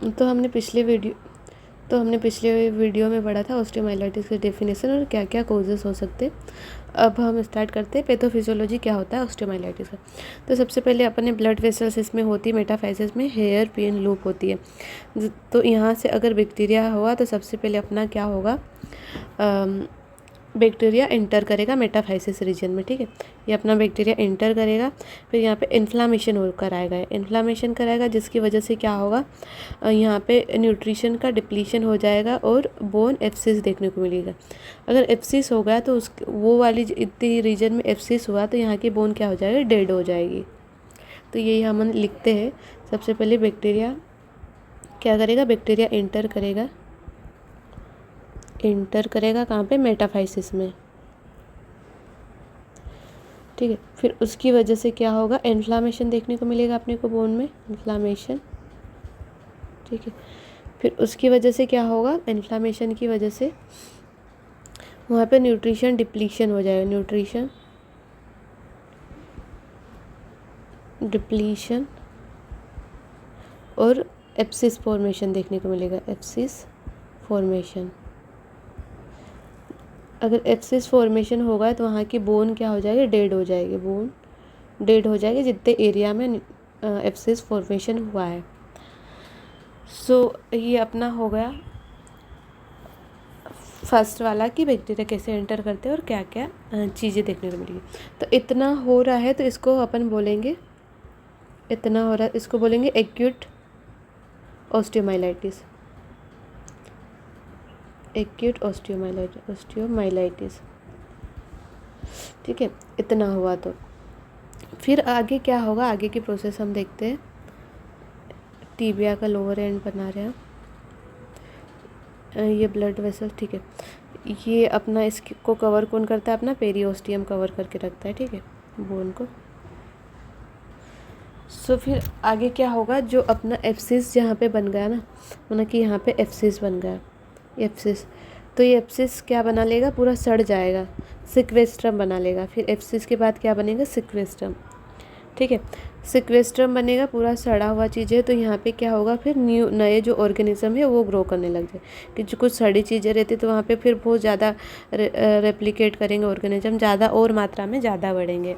तो हमने पिछले वीडियो में पढ़ा था ऑस्टियोमाइलाइटिस की डेफिनेशन और क्या क्या कॉजेस हो सकते हैं। अब हम स्टार्ट करते हैं पैथोफिजियोलॉजी क्या होता है ऑस्टियोमाइलाइटिस का। तो सबसे पहले अपने ब्लड वेसल्स इसमें होती है, मेटाफाइसेस में हेयर पिन लूप होती है। तो यहाँ से अगर बैक्टीरिया हुआ तो सबसे पहले अपना क्या होगा, बैक्टीरिया इंटर करेगा मेटाफाइसिस रीजन में, ठीक है। ये अपना बैक्टीरिया इंटर करेगा, फिर यहाँ पे इन्फ्लामेशन कराएगा जिसकी वजह से क्या होगा, यहाँ पे न्यूट्रिशन का डिप्लीशन हो जाएगा और बोन एब्सिस देखने को मिलेगा। अगर एब्सिस हो गया तो उस वो वाली इतनी रीजन में एब्सिस हुआ तो यहाँ की बोन क्या हो जाएगी, डेड हो जाएगी। तो यही हम लिखते हैं। सबसे पहले बैक्टीरिया क्या करेगा, बैक्टीरिया इंटर करेगा कहाँ पे, मेटाफाइसिस में, ठीक है। फिर उसकी वजह से क्या होगा, इन्फ्लामेशन देखने को मिलेगा अपने को बोन में, इन्फ्लामेशन, ठीक है। फिर उसकी वजह से क्या होगा, इन्फ्लामेशन की वजह से वहाँ पे न्यूट्रिशन डिप्लीशन हो जाएगा, न्यूट्रिशन डिप्लीशन और एब्सिस फॉर्मेशन देखने को मिलेगा, एब्सिस फॉर्मेशन। अगर एब्सिस फॉर्मेशन होगा तो वहाँ की बोन क्या हो जाएगी, डेड हो जाएगी, बोन डेड हो जाएगी जितने एरिया में एब्सिस फॉर्मेशन हुआ है। ये अपना हो गया फर्स्ट वाला कि बैक्टीरिया कैसे एंटर करते हैं और क्या क्या चीज़ें देखने को मिलेगी। तो इतना हो रहा है तो इसको अपन बोलेंगे, इतना हो रहा है इसको बोलेंगे एक्यूट ऑस्टियोमाइलाइटिस, एक्यूट ऑस्टियोमाइलाइटिस, ठीक है। इतना हुआ तो फिर आगे क्या होगा, आगे की प्रोसेस हम देखते हैं। टीबिया का लोअर एंड बना रहे हैं, ये ब्लड वेसल, ठीक है। ये अपना इसको कवर कौन करता है, अपना पेरियोस्टियम कवर करके रखता है, ठीक है, बोन को। फिर आगे क्या होगा, जो अपना एब्सिस जहाँ पे बन गया ना, मतलब कि यहाँ पे एब्सिस बन गया, एब्सिस, तो ये एब्सिस क्या बना लेगा, पूरा सड़ जाएगा, सिक्वेस्ट्रम बना लेगा। फिर एब्सिस के बाद क्या बनेगा, सिक्वेस्ट्रम, ठीक है। सिक्वेस्ट्रम बनेगा, पूरा सड़ा हुआ चीज़ है, तो यहाँ पे क्या होगा, फिर नए जो ऑर्गेनिज्म है वो ग्रो करने लग जाए। कि जो कुछ सड़ी चीज़ें रहती तो वहाँ पे फिर बहुत ज़्यादा रेप्लिकेट करेंगे ऑर्गेनिज्म, ज़्यादा और मात्रा में ज़्यादा बढ़ेंगे,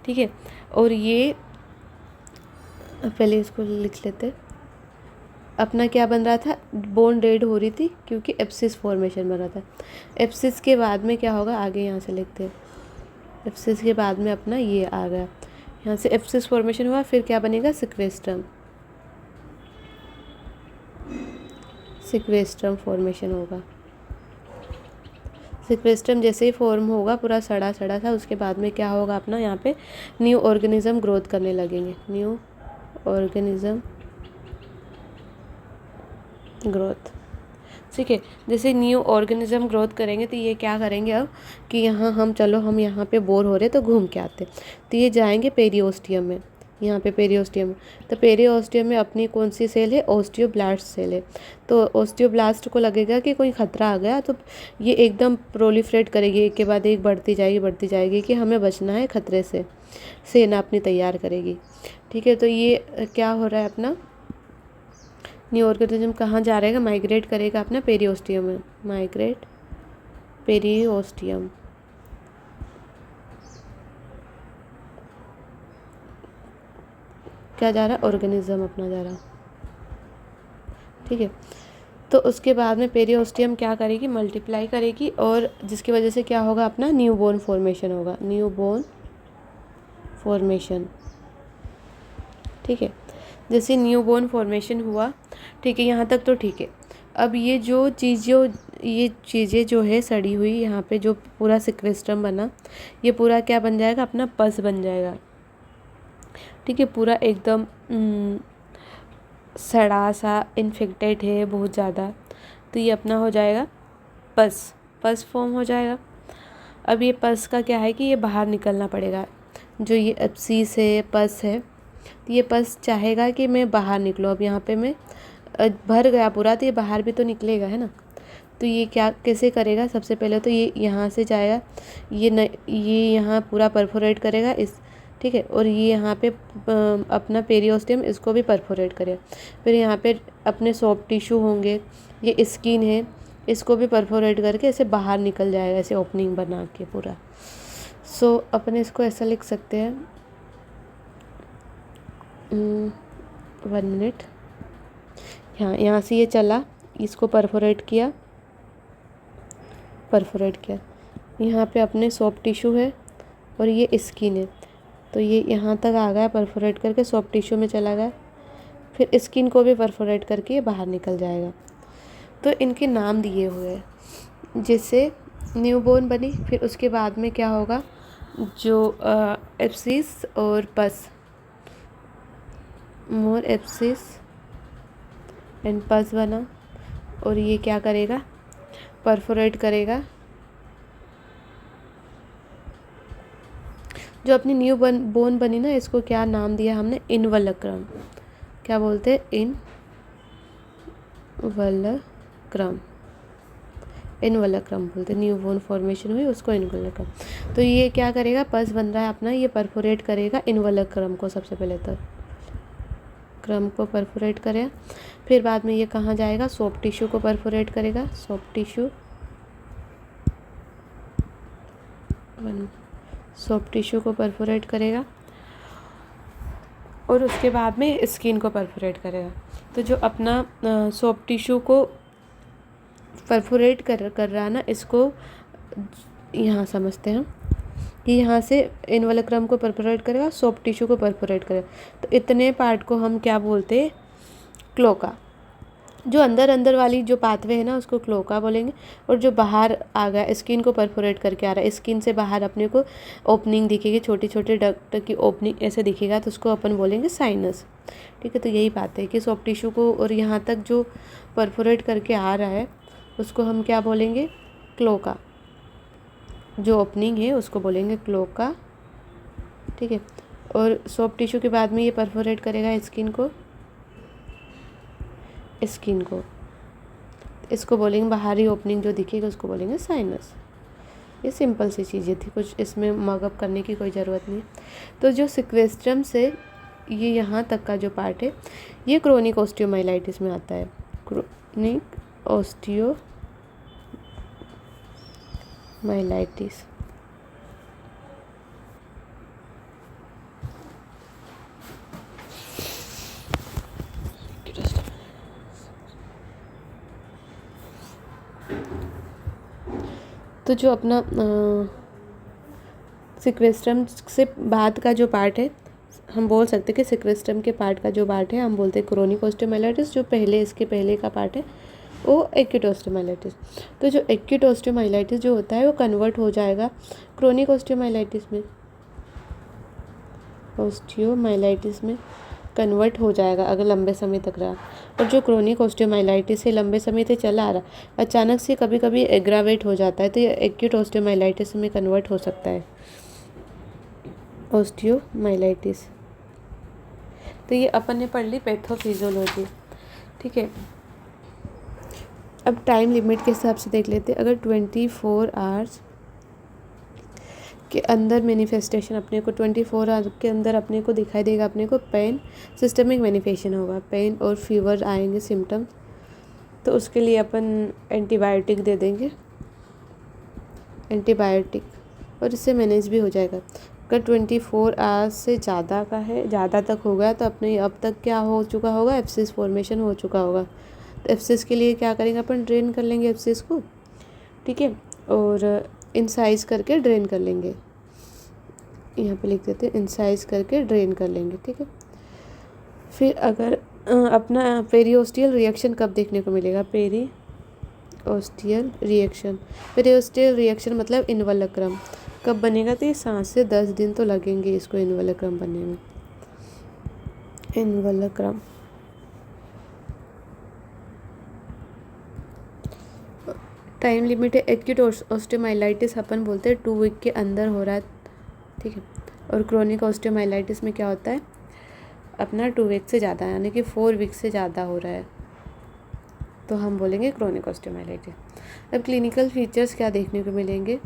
ठीक है। और ये पहले इसको लिख लेते, अपना क्या बन रहा था, बोन डेड हो रही थी क्योंकि एब्सिस फॉर्मेशन बन रहा था। एब्सिस के बाद में क्या होगा, आगे यहाँ से लिखते हैं, एब्सिस के बाद में अपना ये आ गया, यहाँ से एब्सिस फॉर्मेशन हुआ, फिर क्या बनेगा, सिक्वेस्ट्रम, सिक्वेस्ट्रम फॉर्मेशन होगा। सिक्वेस्ट्रम जैसे ही फॉर्म होगा, पूरा सड़ा सड़ा था, उसके बाद में क्या होगा, अपना यहाँ पे न्यू ऑर्गेनिज्म ग्रोथ करने लगेंगे, न्यू ऑर्गेनिज्म ग्रोथ, ठीक है। जैसे न्यू ऑर्गेनिज्म ग्रोथ करेंगे तो ये क्या करेंगे अब कि हम यहाँ पे बोर हो रहे तो घूम के आते, तो ये जाएंगे पेरियोस्टियम में, यहाँ पे पेरियोस्टियम, तो पेरियोस्टियम में अपनी कौन सी सेल है, ऑस्टियोब्लास्ट सेल है। तो ऑस्टियोब्लास्ट को लगेगा कि कोई खतरा आ गया तो ये एकदम प्रोलिफरेट करेगी, एक के बाद एक बढ़ती जाएगी कि हमें बचना है खतरे से, सेना अपनी तैयार करेगी, ठीक है। तो ये क्या हो रहा है, अपना न्यू ऑर्गेनिज्म कहाँ जा रहेगा, माइग्रेट करेगा अपना पेरियोस्टियम में, माइग्रेट पेरियोस्टियम, क्या जा रहा है, ऑर्गेनिज्म अपना जा रहा, ठीक है। तो उसके बाद में पेरियोस्टियम क्या करेगी, मल्टीप्लाई करेगी, और जिसकी वजह से क्या होगा, अपना न्यू बोन फॉर्मेशन होगा, न्यू बोन फॉर्मेशन, ठीक है। जैसे न्यू बोन फॉर्मेशन हुआ, ठीक है, यहाँ तक तो ठीक है। अब ये चीज़ें जो है सड़ी हुई, यहाँ पे जो पूरा सिक्वेस्ट्रम बना, ये पूरा क्या बन जाएगा, अपना पस बन जाएगा, ठीक है। पूरा एकदम सड़ा सा, इन्फेक्टेड है बहुत ज़्यादा, तो ये अपना हो जाएगा पस फॉर्म हो जाएगा। अब ये पस का क्या है कि ये बाहर निकलना पड़ेगा, जो ये एब्सिस है, पस है, तो ये पस चाहेगा कि मैं बाहर निकलूँ। अब यहाँ पे मैं भर गया पूरा, तो ये बाहर भी तो निकलेगा, है ना। तो ये क्या कैसे करेगा, सबसे पहले तो ये यहाँ से जाएगा, ये यहाँ पूरा परफोरेट करेगा, ठीक है। और ये यहाँ पे अपना पेरियोस्टियम, इसको भी परफोरेट करें। फिर यहाँ पे अपने सॉफ्ट टिश्यू होंगे, ये स्किन है, इसको भी परफोरेट करके ऐसे बाहर निकल जाएगा, ऐसे ओपनिंग बना के पूरा। सो अपने इसको ऐसा लिख सकते हैं, 1 मिनट, यहाँ से ये चला, इसको परफोरेट किया, यहाँ पे अपने सॉफ्ट टिश्यू है और ये स्किन है, तो ये यहाँ तक आ गया, परफोरेट करके सॉफ्ट टिश्यू में चला गया, फिर स्किन को भी परफोरेट करके ये बाहर निकल जाएगा। तो इनके नाम दिए हुए हैं, जैसे न्यूबॉर्न बनी, फिर उसके बाद में क्या होगा, जो एब्सिस और पस, मोर एब्सिस एंड पस बना, और ये क्या करेगा, परफोरेट करेगा। जो अपनी न्यू बोन बनी ना, इसको क्या नाम दिया हमने, इनवलक्रम। क्या बोलते हैं, इनवलक्रम बोलते हैं। न्यू बोन फॉर्मेशन हुई उसको इनवलक्रम। तो ये क्या करेगा, पस बन रहा है अपना, ये परफोरेट करेगा इनवलक्रम को, सबसे पहले तो क्रम को परफोरेट करेगा, फिर बाद में ये कहाँ जाएगा, सॉफ्ट टिश्यू को परफोरेट करेगा, सॉफ्ट टिश्यू को परफोरेट करेगा, और उसके बाद में स्किन को परफोरेट करेगा। तो जो अपना सॉफ्ट टिश्यू को परफोरेट कर रहा है ना, इसको यहाँ समझते हैं कि यहाँ से इनवलक्रम को परफोरेट करेगा, सॉफ्ट टिश्यू को परफोरेट करेगा। तो इतने पार्ट को हम क्या बोलते हैं, क्लोका। जो अंदर वाली जो पाथवे है ना, उसको क्लोका बोलेंगे। और जो बाहर आ गया, स्किन को परफोरेट करके आ रहा है, स्किन से बाहर अपने को ओपनिंग दिखेगी, छोटी छोटी डक्ट की ओपनिंग ऐसे दिखेगा, तो उसको अपन बोलेंगे साइनस। ठीक है। तो यही बात है कि सॉफ्ट टिश्यू को और यहाँ तक जो परफोरेट करके आ रहा है, उसको हम क्या बोलेंगे, क्लोका। जो ओपनिंग है उसको बोलेंगे क्लोका। ठीक है। और सॉफ्ट टिश्यू के बाद में ये परफोरेट करेगा स्किन को, इसको बोलेंगे बाहरी ओपनिंग जो दिखेगा, उसको बोलेंगे साइनस। ये सिंपल सी चीज़ें थी, कुछ इसमें मगअप करने की कोई ज़रूरत नहीं। तो जो सिक्वेस्ट्रम से ये यहाँ तक का जो पार्ट है, ये क्रोनिक ऑस्टियोमाइलाइटिस में आता है। Chronic osteomyelitis. तो जो अपना सिक्वेस्ट्रम से बाद का जो पार्ट है, हम बोल सकते हैं कि सिक्वेस्ट्रम के पार्ट का जो पार्ट है, हम बोलते हैं क्रोनिक ऑस्टियोमाइलाइटिस। जो इसके पहले का पार्ट है वो एक्यूट ऑस्टियोमाइलाइटिस। तो जो एक्यूट ऑस्टियोमाइलाइटिस जो होता है, वो कन्वर्ट हो जाएगा क्रोनिक ऑस्टियोमाइलाइटिस में, कन्वर्ट हो जाएगा अगर लंबे समय तक रहा। और जो क्रोनिक ऑस्टियोमाइलाइटिस है, लंबे समय से चला आ रहा, अचानक से कभी कभी एग्रावेट हो जाता है, तो ये एक्यूट ऑस्टियोमाइलाइटिस में कन्वर्ट हो सकता है, ऑस्टियोमाइलाइटिस। तो ये अपन ने पढ़ ली पैथोफिजियोलॉजी। ठीक है। अब टाइम लिमिट के हिसाब से देख लेते हैं। अगर 24 आवर्स के अंदर मैनिफेस्टेशन, अपने को 24 आवर के अंदर अपने को दिखाई देगा, अपने को पेन, सिस्टमिक मैनिफेस्टेशन होगा, पेन और फीवर आएंगे सिम्टम्स, तो उसके लिए अपन एंटीबायोटिक दे देंगे, और इससे मैनेज भी हो जाएगा। अगर 24 आवर्स से ज़्यादा का है, ज़्यादा तक हो गया, तो अपने अब तक क्या हो चुका होगा, एब्सिस फॉर्मेशन हो चुका होगा। तो एब्सिस के लिए क्या करेंगे, अपन ड्रेन कर लेंगे एब्सिस को। ठीक है। और इंसाइज करके ड्रेन कर लेंगे, यहाँ पे लिख देते हैं, इंसाइज करके ड्रेन कर लेंगे। ठीक है। फिर अगर अपना पेरियोस्टियल रिएक्शन कब देखने को मिलेगा, पेरियोस्टियल रिएक्शन मतलब इनवलक्रम कब बनेगा, तो ये 7 से 10 दिन तो लगेंगे इसको इनवलक्रम बनने में। इनवलक्रम टाइम लिमिट है। एक्यूट ऑस्टियोमाइलाइटिस अपन बोलते हैं 2 वीक के अंदर हो रहा है। ठीक है। और क्रोनिक ऑस्टियोमाइलाइटिस में क्या होता है, अपना 2 वीक से ज़्यादा, यानी कि 4 वीक से ज़्यादा हो रहा है, तो हम बोलेंगे क्रोनिक ऑस्टियोमाइलाइटिस। अब क्लिनिकल फीचर्स क्या देखने को मिलेंगे।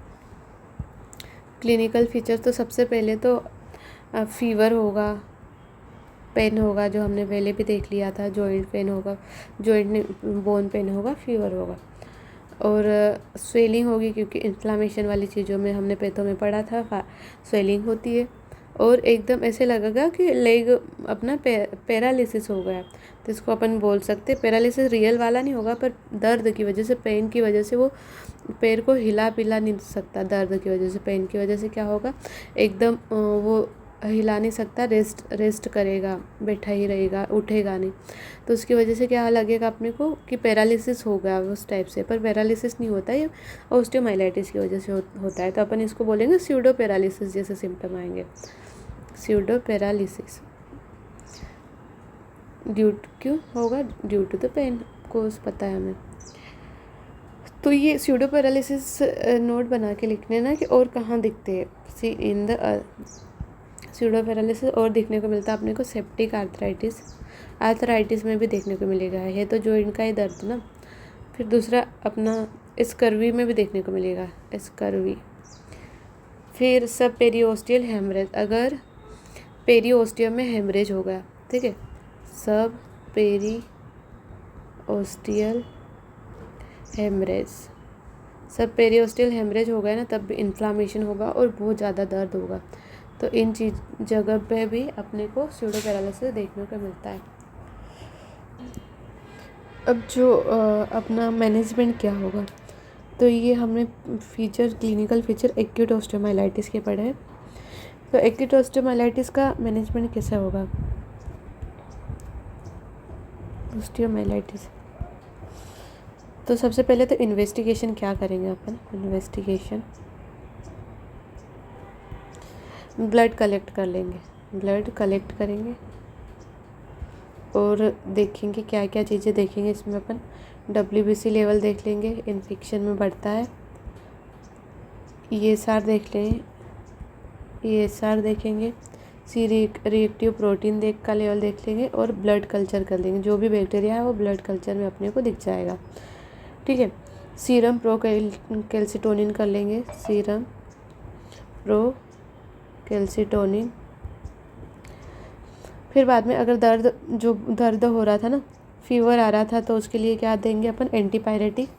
क्लिनिकल फीचर्स तो सबसे पहले तो फीवर होगा, पेन होगा, जो हमने पहले भी देख लिया था, जॉइंट पेन होगा, जॉइंट बोन पेन होगा, फीवर होगा, और स्वेलिंग होगी क्योंकि इन्फ्लामेशन वाली चीज़ों में हमने पेटों में पढ़ा था स्वेलिंग होती है। और एकदम ऐसे लगेगा कि लेग अपना पैरालिसिस हो गया, तो इसको अपन बोल सकते हैं पैरालिसिस रियल वाला नहीं होगा, पर दर्द की वजह से, पेन की वजह से वो पैर को हिला पिला नहीं सकता। दर्द की वजह से, पेन की वजह से क्या होगा, एकदम वो हिला नहीं सकता, रेस्ट करेगा, बैठा ही रहेगा, उठेगा नहीं। तो उसकी वजह से क्या लगेगा अपने को कि पैरालिसिस हो गया उस टाइप से, पर पैरालिसिस नहीं होता है, ऑस्टियोमाइलाइटिस की वजह से होता है। तो अपन इसको बोलेंगे स्यूडो पैरालिसिस जैसे सिम्टम आएंगे, स्यूडो पैरालिसिस। क्यों होगा? Due to the pain, course पता है हमें। तो ये स्यूडो पैरालिसिस नोट बना के लिखने ना कि और कहाँ दिखते हैं। सी इन द स्यूडो पैरालिसिस और देखने को मिलता है अपने को सेप्टिक आर्थराइटिस में भी देखने को मिलेगा, है तो जॉइंट का ही दर्द ना। फिर दूसरा अपना स्कर्वी में भी देखने को मिलेगा, स्कर्वी। फिर सब पेरियोस्टियल हेमरेज, अगर पेरियोस्टियम में हेमरेज हो गया, ठीक है, सब पेरियोस्टियल हेमरेज हो गया ना, तब भी इन्फ्लामेशन होगा और बहुत ज़्यादा दर्द होगा। तो इन जगह पे भी अपने को स्यूडो पैरालिसिस देखने को मिलता है। अब जो अपना मैनेजमेंट क्या होगा, तो ये हमने क्लिनिकल फीचर एक्यूट ऑस्टियोमाइलाइटिस के पढ़े हैं। तो एक्यूट ऑस्टियोमाइलाइटिस का मैनेजमेंट कैसे होगा? ऑस्टियोमाइलाइटिस, तो सबसे पहले तो इन्वेस्टिगेशन क्या करेंगे अपन? इन्वेस्टिगेशन ब्लड कलेक्ट करेंगे और देखेंगे क्या क्या चीज़ें देखेंगे इसमें अपन। WBC लेवल देख लेंगे, इन्फेक्शन में बढ़ता है, ESR देख लेंगे, ESR देखेंगे, सी रिएक्टिव प्रोटीन का लेवल देख लेंगे और ब्लड कल्चर कर लेंगे। जो भी बैक्टीरिया है वो ब्लड कल्चर में अपने को दिख जाएगा, ठीक है। सीरम प्रोकैल्सिटोनिन कर लेंगे, सीरम प्रोकैल्सिटोनिन। फिर बाद में अगर दर्द हो रहा था ना, फीवर आ रहा था, तो उसके लिए क्या देंगे अपन? एंटीपायरेटिक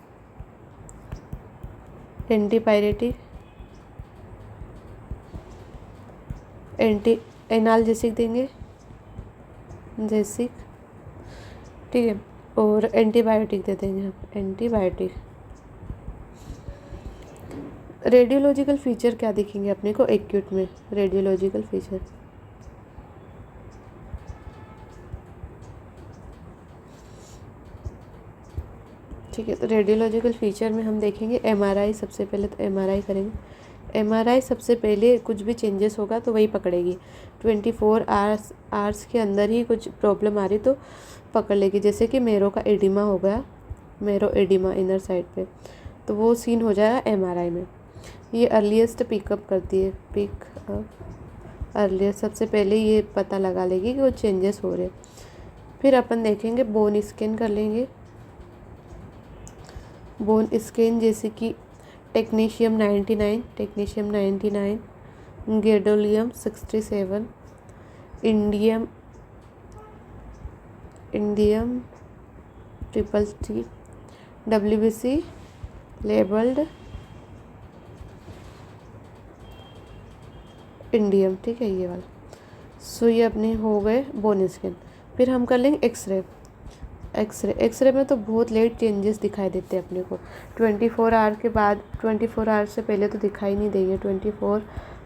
एनाल्जेसिक देंगे, जेसिक, ठीक है, और एंटीबायोटिक दे देंगे हम, एंटीबायोटिक। रेडियोलॉजिकल फीचर क्या दिखेंगे अपने को एक्यूट में? रेडियोलॉजिकल फीचर, ठीक है। तो रेडियोलॉजिकल फीचर में हम देखेंगे MRI। सबसे पहले तो MRI करेंगे। MRI सबसे पहले कुछ भी चेंजेस होगा तो वही पकड़ेगी। 24 आवर्स के अंदर ही कुछ प्रॉब्लम आ रही तो पकड़ लेगी। जैसे कि मेरो का एडिमा हो गया, मेरो एडिमा इनर साइड पे, तो वो सीन हो जाएगा MRI में। ये अर्लीस्ट पिकअप करती है, अर्लीस्ट सबसे पहले ये पता लगा लेगी कि वो चेंजेस हो रहे। फिर अपन देखेंगे बोन स्कैन कर लेंगे, बोन स्कैन जैसे कि technetium 99, gadolinium 67, indium 333, WBC labelled indium, ठीक है, ये वाला। सो ये अपने हो गए बोन स्कैन। फिर हम कर लेंगे एक्सरे में तो बहुत लेट चेंजेस दिखाई देते हैं अपने को। 24 आवर के बाद, 24 आवर से पहले तो दिखाई नहीं देंगे, 24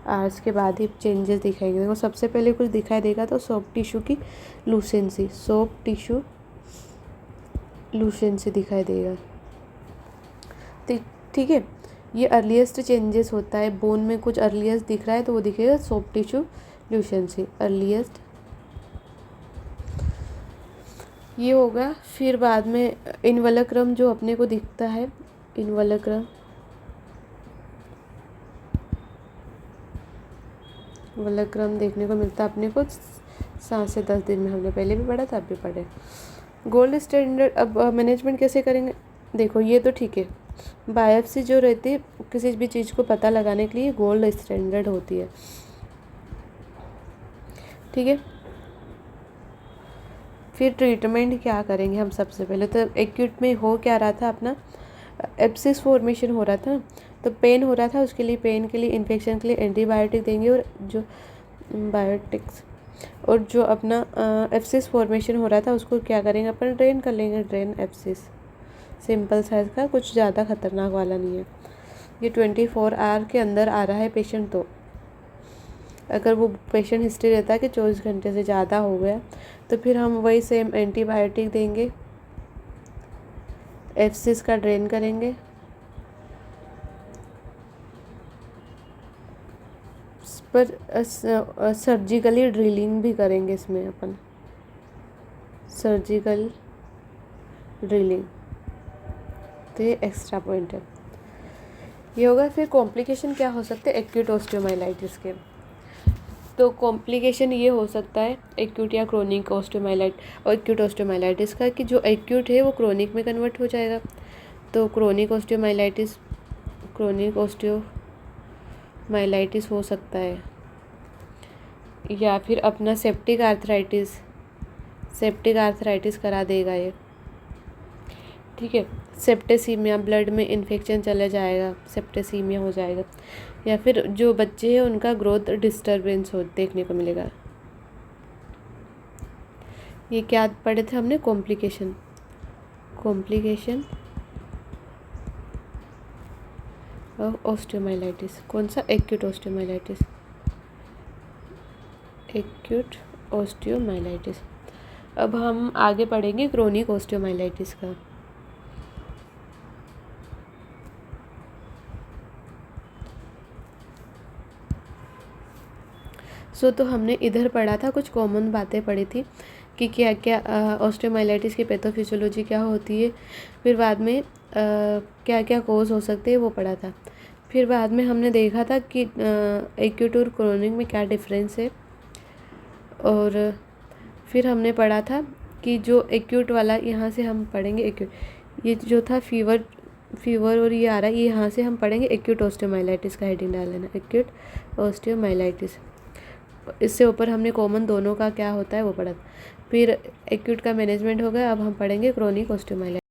आवर्स के बाद ही चेंजेस दिखाएंगे। देखो सबसे पहले कुछ दिखाई देगा तो सॉफ्ट टिश्यू की लूसेंसी दिखाई देगा, ठीक है। ये अर्लीस्ट चेंजेस होता है, बोन में कुछ अर्लीस्ट दिख रहा है तो वो दिखेगा सॉफ्ट टिश्यू लूसेंसी, अर्लीस्ट ये होगा। फिर बाद में इनवलक्रम जो अपने को दिखता है, इनवलक्रम देखने को मिलता है अपने को 7 से 10 दिन में। हमने पहले भी पढ़ा था, अब भी पढ़े। गोल्ड स्टैंडर्ड, अब मैनेजमेंट कैसे करेंगे? देखो ये तो ठीक है, बायोप्सी जो रहती है किसी भी चीज़ को पता लगाने के लिए गोल्ड स्टैंडर्ड होती है। ठीक है। फिर ट्रीटमेंट क्या करेंगे हम? सबसे पहले तो एक्यूट में हो क्या रहा था अपना, एब्सिस फॉर्मेशन हो रहा था, तो पेन हो रहा था, उसके लिए पेन के लिए, इन्फेक्शन के लिए एंटीबायोटिक देंगे, और जो बायोटिक्स, और जो अपना एब्सिस फॉर्मेशन हो रहा था उसको क्या करेंगे अपन, ड्रेन कर लेंगे। ड्रेन एब्सिस सिंपल साइज का, कुछ ज़्यादा खतरनाक वाला नहीं है। ये 24 आवर के अंदर आ रहा है पेशेंट, तो अगर वो पेशेंट हिस्ट्री रहता है कि 24 घंटे से ज़्यादा हो गया तो फिर हम वही सेम एंटीबायोटिक देंगे, एब्सिस का ड्रेन करेंगे, पर सर्जिकली ड्रिलिंग भी करेंगे इसमें अपन, सर्जिकल ड्रिलिंग, तो ये एक्स्ट्रा पॉइंट है। ये होगा। फिर कॉम्प्लिकेशन क्या हो सकते हैं एक्यूट ऑस्टियोमाइलाइटिस के? तो कॉम्प्लिकेशन ये हो सकता है एक्यूट या क्रोनिक ऑस्टियोमाइलाइट और एक्यूट ऑस्टियोमाइलाइटिस का, कि जो एक्यूट है वो क्रोनिक में कन्वर्ट हो जाएगा। तो क्रोनिक ऑस्टियोमाइलाइटिस हो सकता है, या फिर अपना सेप्टिक आर्थराइटिस करा देगा ये, ठीक है। सेप्टेसीमिया, ब्लड में इन्फेक्शन चला जाएगा, सेप्टेसीमिया हो जाएगा, या फिर जो बच्चे हैं उनका ग्रोथ डिस्टर्बेंस हो देखने को मिलेगा। ये क्या पढ़े थे हमने? Complication of osteomyelitis. कौन सा? Acute osteomyelitis. अब हम आगे पढ़ेंगे क्रोनिक ऑस्टियोमाइलाइटिस का। तो हमने इधर पढ़ा था, कुछ कॉमन बातें पढ़ी थी कि क्या क्या ऑस्टियोमाइलाइटिस की पैथोफिजियोलॉजी क्या होती है, फिर बाद में क्या क्या कोज हो सकते हैं वो पढ़ा था। फिर बाद में हमने देखा था कि एक्यूट और क्रोनिक में क्या डिफरेंस है, और फिर हमने पढ़ा था कि जो एक्यूट वाला, यहाँ से हम पढ़ेंगे एक्यूट, ये जो था फीवर और ये आ रहा है, ये यहाँ से हम पढ़ेंगे एक्यूट ऑस्टियोमाइलाइटिस का हेडिंग डाल लेना, एक्यूट ऑस्टियोमाइलाइटिस। इससे ऊपर हमने कॉमन दोनों का क्या होता है वो पढ़ा। फिर एक्यूट का मैनेजमेंट हो गया, अब हम पढ़ेंगे क्रोनिक ऑस्टियोमाइलाइटिस।